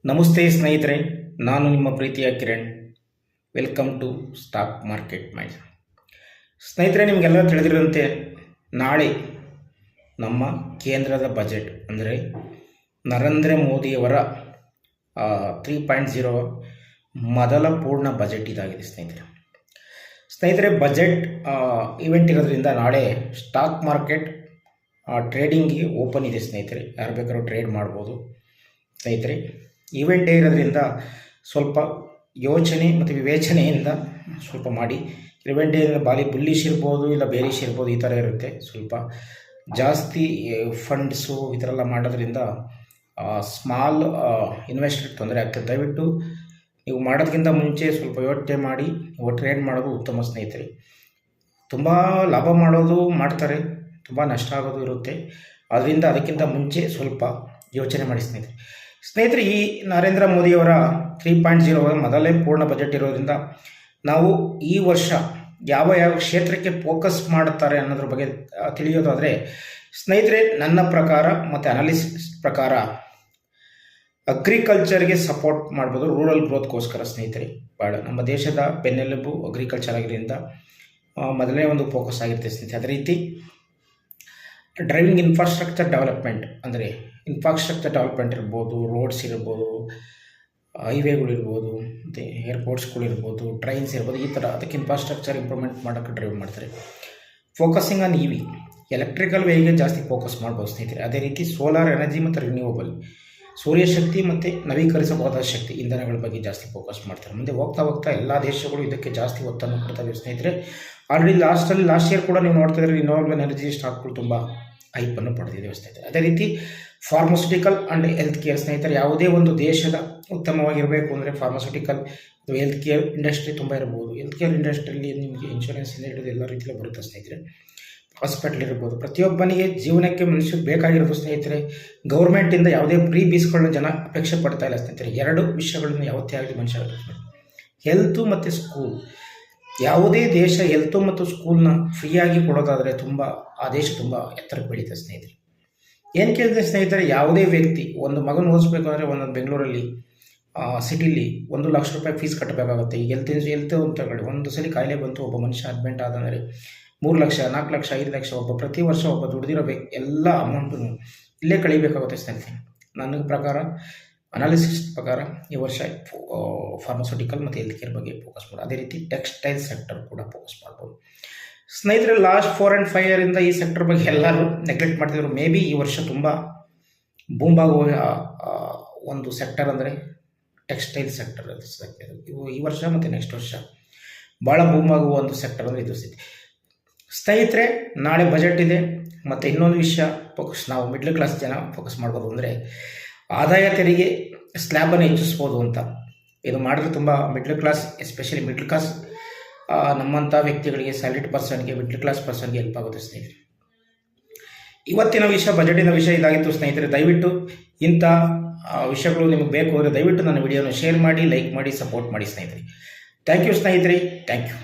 ನಮಸ್ತೆ ಸ್ನೇಹಿತರೆ, ನಾನು ನಿಮ್ಮ ಪ್ರೀತಿಯ Kiran. Welcome to stock market mind. ಸ್ನೇಹಿತರೆ, ನಿಮಗೆಲ್ಲ ತಿಳಿದಿರುವಂತೆ ನಾಳೆ ನಮ್ಮ ಕೇಂದ್ರದ ಬಜೆಟ್ ಅಂದರೆ ನರೇಂದ್ರ ಮೋದಿಯವರ 3.0 ಮೊದಲ ಪೂರ್ಣ ಬಜೆಟ್ ಇದಾಗಿದೆ. ಸ್ನೇಹಿತರೆ ಬಜೆಟ್ ಇವೆಂಟ್ ಇರೋದ್ರಿಂದ ನಾಳೆ ಸ್ಟಾಕ್ ಮಾರ್ಕೆಟ್ ಟ್ರೇಡಿಂಗ್ಗೆ ಓಪನ್ ಇದೆ. ಸ್ನೇಹಿತರೆ, ಯಾರು ಬೇಕಾದ್ರೂ ಟ್ರೇಡ್ ಮಾಡ್ಬೋದು. ಸ್ನೇಹಿತರೆ, ಈವೆಂಟ್ ಡೇ ಇರೋದ್ರಿಂದ ಸ್ವಲ್ಪ ಯೋಚನೆ ಮತ್ತು ವಿವೇಚನೆಯಿಂದ ಸ್ವಲ್ಪ ಮಾಡಿ. ಈವೆಂಟ್ ಡೇ ಬುಲ್ಲಿಶ್ ಇರ್ಬೋದು, ಇಲ್ಲ ಬೇರಿಶ್ ಇರ್ಬೋದು, ಈ ಥರ ಇರುತ್ತೆ. ಸ್ವಲ್ಪ ಜಾಸ್ತಿ ಫಂಡ್ಸು ಈ ಥರ ಎಲ್ಲ ಮಾಡೋದ್ರಿಂದ ಸ್ಮಾಲ್ ಇನ್ವೆಸ್ಟರ್ ತೊಂದರೆ ಆಗ್ತದೆ. ದಯವಿಟ್ಟು ನೀವು ಮಾಡೋದಕ್ಕಿಂತ ಮುಂಚೆ ಸ್ವಲ್ಪ ಯೋಚನೆ ಮಾಡಿ ಟ್ರೇಡ್ ಮಾಡೋದು ಉತ್ತಮ. ಸ್ನೇಹಿತರೆ, ತುಂಬ ಲಾಭ ಮಾಡೋದು ಮಾಡ್ತಾರೆ, ತುಂಬ ನಷ್ಟ ಆಗೋದು ಇರುತ್ತೆ. ಅದರಿಂದ ಅದಕ್ಕಿಂತ ಮುಂಚೆ ಸ್ವಲ್ಪ ಯೋಚನೆ ಮಾಡಿ. ಸ್ನೇಹಿತರೆ, ಈ ನರೇಂದ್ರ ಮೋದಿಯವರ 3.0 ಮೊದಲೇ ಪೂರ್ಣ ಬಜೆಟ್ ಇರೋದ್ರಿಂದ ನಾವು ಈ ವರ್ಷ ಯಾವ ಕ್ಷೇತ್ರಕ್ಕೆ ಫೋಕಸ್ ಮಾಡುತ್ತಾರೆ ಅನ್ನೋದ್ರ ಬಗ್ಗೆ ತಿಳಿಯೋದಾದರೆ, ಸ್ನೇಹಿತರೆ, ನನ್ನ ಪ್ರಕಾರ ಮತ್ತು ಅನಾಲಿಸಿಸ್ ಪ್ರಕಾರ ಅಗ್ರಿಕಲ್ಚರ್ಗೆ ಸಪೋರ್ಟ್ ಮಾಡ್ಬೋದು. ರೂರಲ್ ಗ್ರೋತ್ಗೋಸ್ಕರ ಸ್ನೇಹಿತರೆ, ಭಾಳ ನಮ್ಮ ದೇಶದ ಬೆನ್ನೆಲುಬು ಅಗ್ರಿಕಲ್ಚರ್ ಆಗಿರೋದ್ರಿಂದ ಮೊದಲನೇ ಒಂದು ಫೋಕಸ್ ಆಗಿರುತ್ತೆ ಸ್ನೇಹಿತರೆ. ಅದೇ ರೀತಿ ಡ್ರೈವಿಂಗ್ ಇನ್ಫ್ರಾಸ್ಟ್ರಕ್ಚರ್ ಡೆವಲಪ್ಮೆಂಟ್ ಅಂದರೆ ಇನ್ಫ್ರಾಸ್ಟ್ರಕ್ಚರ್ ಡೆವಲಪ್ಮೆಂಟ್ ಇರ್ಬೋದು, ರೋಡ್ಸ್ ಇರ್ಬೋದು, ಹೈವೇಗಳಿರ್ಬೋದು, ಮತ್ತು ಏರ್ಪೋರ್ಟ್ಸ್ಗಳಿರ್ಬೋದು, ಟ್ರೈನ್ಸ್ ಇರ್ಬೋದು, ಈ ಥರ ಅದಕ್ಕೆ ಇನ್ಫ್ರಾಸ್ಟ್ರಕ್ಚರ್ ಇಂಪ್ರೂವ್ಮೆಂಟ್ ಮಾಡೋಕ್ಕೆ ಡ್ರೈವ್ ಮಾಡ್ತಾರೆ. Focusing on EV electrical vehicle ಜಾಸ್ತಿ ಫೋಕಸ್ ಮಾಡ್ಬೋದು ಸ್ನೇಹಿತರೆ. ಅದೇ ರೀತಿ ಸೋಲಾರ್ ಎನರ್ಜಿ ಮತ್ತು ರಿನ್ಯೂವಬಲ್ ಸೂರ್ಯಶಕ್ತಿ ಮತ್ತು ನವೀಕರಿಸಬಹುದಾದ ಶಕ್ತಿ ಇಂಧನಗಳ ಬಗ್ಗೆ ಜಾಸ್ತಿ ಫೋಕಸ್ ಮಾಡ್ತಾರೆ. ಮುಂದೆ ಹೋಗ್ತಾ ಹೋಗ್ತಾ ಎಲ್ಲ ದೇಶಗಳು ಇದಕ್ಕೆ ಜಾಸ್ತಿ ಒತ್ತನ್ನು ಕೊಡ್ತವೆ ಸ್ನೇಹಿತರೆ. ಆಲ್ರೆಡಿ ಲಾಸ್ಟ್ ಇಯರ್ ಕೂಡ ನೀವು ನೋಡ್ತಾ ಇದ್ರೆ ರಿನ್ಯೂವಬಲ್ ಎನರ್ಜಿ ಸ್ಟಾಕ್ಗಳು ತುಂಬ ಹೈಪನ್ನು ಪಡೆದಿದ್ದೇವೆ ಸ್ನೇಹಿತರೆ. ಅದೇ ರೀತಿ ಫಾರ್ಮಸ್ಯೂಟಿಕಲ್ ಆ್ಯಂಡ್ ಹೆಲ್ತ್ ಕೇರ್ ಸ್ನೇಹಿತರೆ, ಯಾವುದೇ ಒಂದು ದೇಶದ ಉತ್ತಮವಾಗಿರಬೇಕು ಅಂದರೆ ಫಾರ್ಮಸ್ಯೂಟಿಕಲ್ ಅಥವಾ ಹೆಲ್ತ್ ಕೇರ್ ಇಂಡಸ್ಟ್ರಿ ತುಂಬ ಇರ್ಬೋದು. ಹೆಲ್ತ್ ಕೇರ್ ಇಂಡಸ್ಟ್ರಿಯಲ್ಲಿ ನಿಮಗೆ ಇನ್ಶೂರೆನ್ಸಿಂದ ಹಿಡಿದು ಎಲ್ಲ ರೀತಿಯಲ್ಲಿ ಬರುತ್ತೆ ಸ್ನೇಹಿತರೆ. ಹಾಸ್ಪಿಟಲ್ ಇರ್ಬೋದು, ಪ್ರತಿಯೊಬ್ಬನಿಗೆ ಜೀವನಕ್ಕೆ ಮನುಷ್ಯರಿಗೆ ಬೇಕಾಗಿರೋದು ಸ್ನೇಹಿತರೆ. ಗೌರ್ಮೆಂಟಿಂದ ಯಾವುದೇ ಫ್ರೀ ಬೀಸ್ಗಳನ್ನ ಜನ ಅಪೇಕ್ಷೆ ಪಡ್ತಾ ಇಲ್ಲ ಸ್ನೇಹಿತರೆ. ಎರಡು ವಿಷಯಗಳನ್ನು ಯಾವತ್ತೇ ಆಗಲಿ ಮನುಷ್ಯ ಹೆಲ್ತು ಮತ್ತು ಸ್ಕೂಲ್. ಯಾವುದೇ ದೇಶ ಹೆಲ್ತು ಮತ್ತು ಸ್ಕೂಲ್ನ ಫ್ರೀಯಾಗಿ ಕೊಡೋದಾದರೆ ಆ ದೇಶ ತುಂಬ ಎತ್ತರಕ್ಕೆ ಬೆಳೀತದೆ ಸ್ನೇಹಿತರೆ. ಏನು ಕೇಳಿದ್ರೆ ಸ್ನೇಹಿತರೆ, ಯಾವುದೇ ವ್ಯಕ್ತಿ ಒಂದು ಮಗನ ಓದಿಸ್ಬೇಕು ಅಂದರೆ ಒಂದೊಂದು ಬೆಂಗಳೂರಲ್ಲಿ ಸಿಟಿಲಿ 1 ಲಕ್ಷ ರೂಪಾಯಿ ಫೀಸ್ ಕಟ್ಟಬೇಕಾಗುತ್ತೆ. ಈಗ ಹೆಲ್ತ್ ಅಂತ ಹೇಳಿ ಒಂದು ಸಲ ಕಾಯಿಲೆ ಬಂತು, ಒಬ್ಬ ಮನುಷ್ಯ ಅಡ್ಮಿಂಟ್ ಆದಂದರೆ 3 ಲಕ್ಷ, 4 ಲಕ್ಷ, 5 ಲಕ್ಷ ಪ್ರತಿ ವರ್ಷ ಒಬ್ಬ ದುಡ್ದಿರೋ ಎಲ್ಲ ಅಮೌಂಟನ್ನು ಇಲ್ಲೇ ಕಳಿಬೇಕಾಗುತ್ತೆ ಸ್ನೇಹಿತರೆ. ನನ್ನ ಪ್ರಕಾರ ಅನಾಲಿಸಿಸ್ ಪ್ರಕಾರ ಈ ವರ್ಷ ಫಾರ್ಮಸ್ಯೂಟಿಕಲ್ ಮತ್ತು ಹೆಲ್ತ್ ಕೇರ್ ಬಗ್ಗೆ ಫೋಕಸ್ ಮಾಡಿ. ಅದೇ ರೀತಿ ಟೆಕ್ಸ್ಟೈಲ್ ಸೆಕ್ಟರ್ ಕೂಡ ಫೋಕಸ್ ಮಾಡ್ಬೋದು ಸ್ನೇಹಿತರೆ. ಲಾಸ್ಟ್ 4 and 5 ಇಯರಿಂದ ಈ ಸೆಕ್ಟರ್ ಬಗ್ಗೆ ಎಲ್ಲರೂ ನೆಗ್ಲೆಕ್ಟ್ ಮಾಡ್ತಿದ್ರು. ಮೇ ಬಿ ಈ ವರ್ಷ ತುಂಬ ಬೂಂಬಾಗುವ ಒಂದು ಸೆಕ್ಟರ್ ಅಂದರೆ ಟೆಕ್ಸ್ಟೈಲ್ ಸೆಕ್ಟರ್. ಈ ವರ್ಷ ಮತ್ತು ನೆಕ್ಸ್ಟ್ ವರ್ಷ ಭಾಳ ಬೂಂಬಾಗುವ ಒಂದು ಸೆಕ್ಟರ್ ಅಂದರೆ ಇದು ಸ್ನೇಹಿತರೆ. ನಾಳೆ ಬಜೆಟ್ ಇದೆ. ಮತ್ತು ಇನ್ನೊಂದು ವಿಷಯ ನಾವು ಮಿಡ್ಲ್ ಕ್ಲಾಸ್ ಜನ ಫೋಕಸ್ ಮಾಡ್ಬೋದು ಅಂದರೆ ಆದಾಯ ತೆರಿಗೆ ಸ್ಲ್ಯಾಬನ್ನು ಹೆಚ್ಚಿಸ್ಬೋದು ಅಂತ. ಇದು ಮಾಡಿದ್ರೆ ತುಂಬ middle class, especially middle class ನಮ್ಮಂಥ ವ್ಯಕ್ತಿಗಳಿಗೆ, ಸ್ಯಾಲರಿಡ್ ಪರ್ಸನ್ಗೆ, ಮಿಡ್ಲ್ ಕ್ಲಾಸ್ ಪರ್ಸನ್ಗೆ ಹೆಲ್ಪ್ ಆಗುತ್ತೆ ಸ್ನೇಹಿತರೆ. ಇವತ್ತಿನ ವಿಷಯ, ಬಜೆಟಿನ ವಿಷಯ ಇದಾಗಿತ್ತು ಸ್ನೇಹಿತರೆ. ದಯವಿಟ್ಟು ಇಂಥ ವಿಷಯಗಳು ನಿಮಗೆ ಬೇಕು ಅಂದರೆ ದಯವಿಟ್ಟು ನನ್ನ ವಿಡಿಯೋನ ಶೇರ್ ಮಾಡಿ, ಲೈಕ್ ಮಾಡಿ, ಸಪೋರ್ಟ್ ಮಾಡಿ ಸ್ನೇಹಿತರೆ. ಥ್ಯಾಂಕ್ ಯು ಸ್ನೇಹಿತರೆ, ಥ್ಯಾಂಕ್ ಯು.